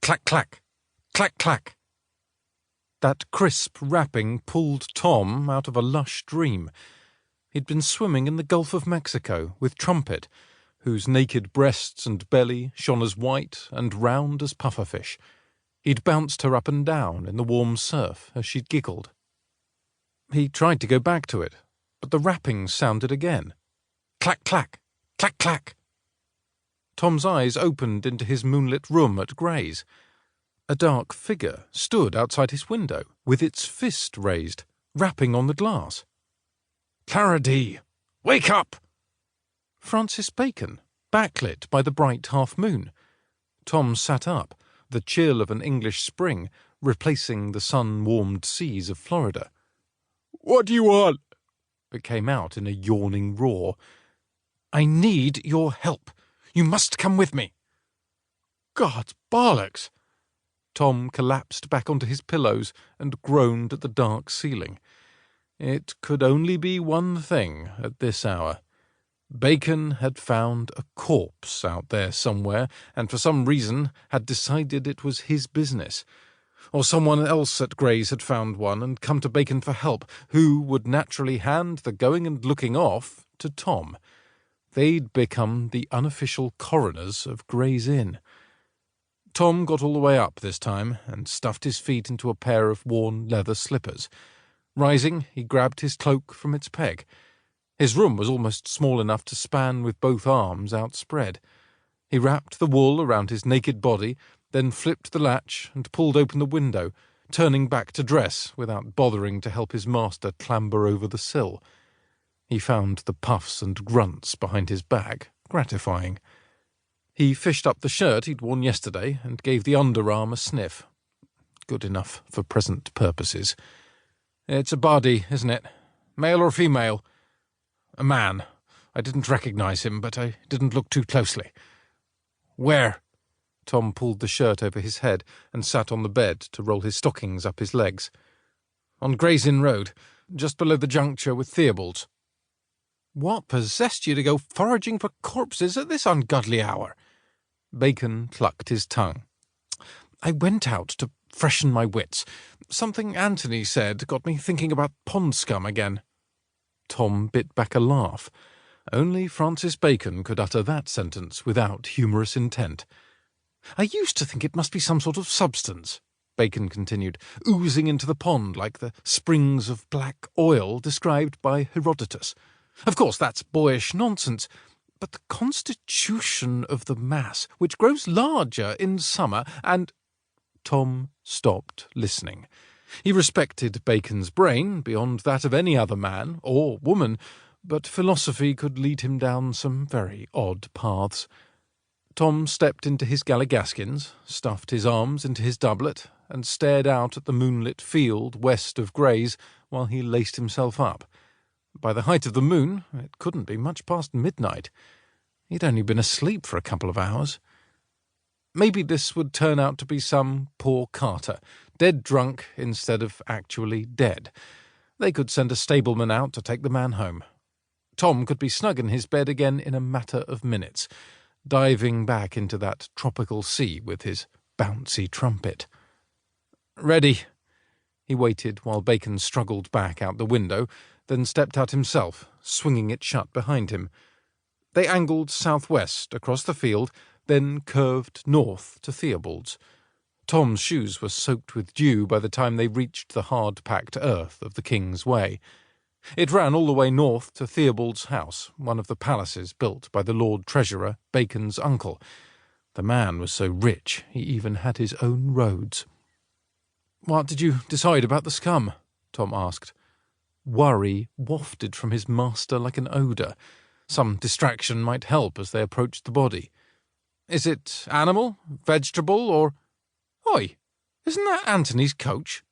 Clack, clack. Clack, clack. That crisp rapping pulled Tom out of a lush dream. He'd been swimming in the Gulf of Mexico with Trumpet, whose naked breasts and belly shone as white and round as pufferfish. He'd bounced her up and down in the warm surf as she'd giggled. He tried to go back to it, but the rapping sounded again. Clack, clack. Clack, clack. Tom's eyes opened into his moonlit room at Gray's. A dark figure stood outside his window, with its fist raised, rapping on the glass. "Clarady! Wake up!" Francis Bacon, backlit by the bright half-moon. Tom sat up, the chill of an English spring replacing the sun-warmed seas of Florida. "What do you want?" It came out in a yawning roar. "I need your help. You must come with me." "God's bollocks!" Tom collapsed back onto his pillows and groaned at the dark ceiling. It could only be one thing at this hour. Bacon had found a corpse out there somewhere, and for some reason had decided it was his business. Or someone else at Gray's had found one and come to Bacon for help, who would naturally hand the going and looking off to Tom. They'd become the unofficial coroners of Gray's Inn. Tom got all the way up this time and stuffed his feet into a pair of worn leather slippers. Rising, he grabbed his cloak from its peg. His room was almost small enough to span with both arms outspread. He wrapped the wool around his naked body, then flipped the latch and pulled open the window, turning back to dress without bothering to help his master clamber over the sill. He found the puffs and grunts behind his back gratifying. He fished up the shirt he'd worn yesterday and gave the underarm a sniff. Good enough for present purposes. "It's a body, isn't it? Male or female?" "A man. I didn't recognize him, but I didn't look too closely." "Where?" Tom pulled the shirt over his head and sat on the bed to roll his stockings up his legs. "On Gray's Inn Road, just below the juncture with Theobald's." "What possessed you to go foraging for corpses at this ungodly hour?" Bacon clucked his tongue. "I went out to freshen my wits. Something Anthony said got me thinking about pond scum again." Tom bit back a laugh. Only Francis Bacon could utter that sentence without humorous intent. "I used to think it must be some sort of substance," Bacon continued, "oozing into the pond like the springs of black oil described by Herodotus. Of course, that's boyish nonsense, but the constitution of the mass, which grows larger in summer and—" Tom stopped listening. He respected Bacon's brain beyond that of any other man or woman, but philosophy could lead him down some very odd paths. Tom stepped into his galligaskins, stuffed his arms into his doublet, and stared out at the moonlit field west of Gray's while he laced himself up. By the height of the moon, it couldn't be much past midnight. He'd only been asleep for a couple of hours. Maybe this would turn out to be some poor carter, dead drunk instead of actually dead. They could send a stableman out to take the man home. Tom could be snug in his bed again in a matter of minutes, diving back into that tropical sea with his bouncy Trumpet. "Ready." He waited while Bacon struggled back out the window, then stepped out himself, swinging it shut behind him. They angled southwest across the field, then curved north to Theobald's. Tom's shoes were soaked with dew by the time they reached the hard-packed earth of the King's Way. It ran all the way north to Theobald's house, one of the palaces built by the Lord Treasurer, Bacon's uncle. The man was so rich he even had his own roads. "What did you decide about the scum?" Tom asked. Worry wafted from his master like an odour. Some distraction might help as they approached the body. "Is it animal, vegetable, or—" "Oi, isn't that Anthony's coach?"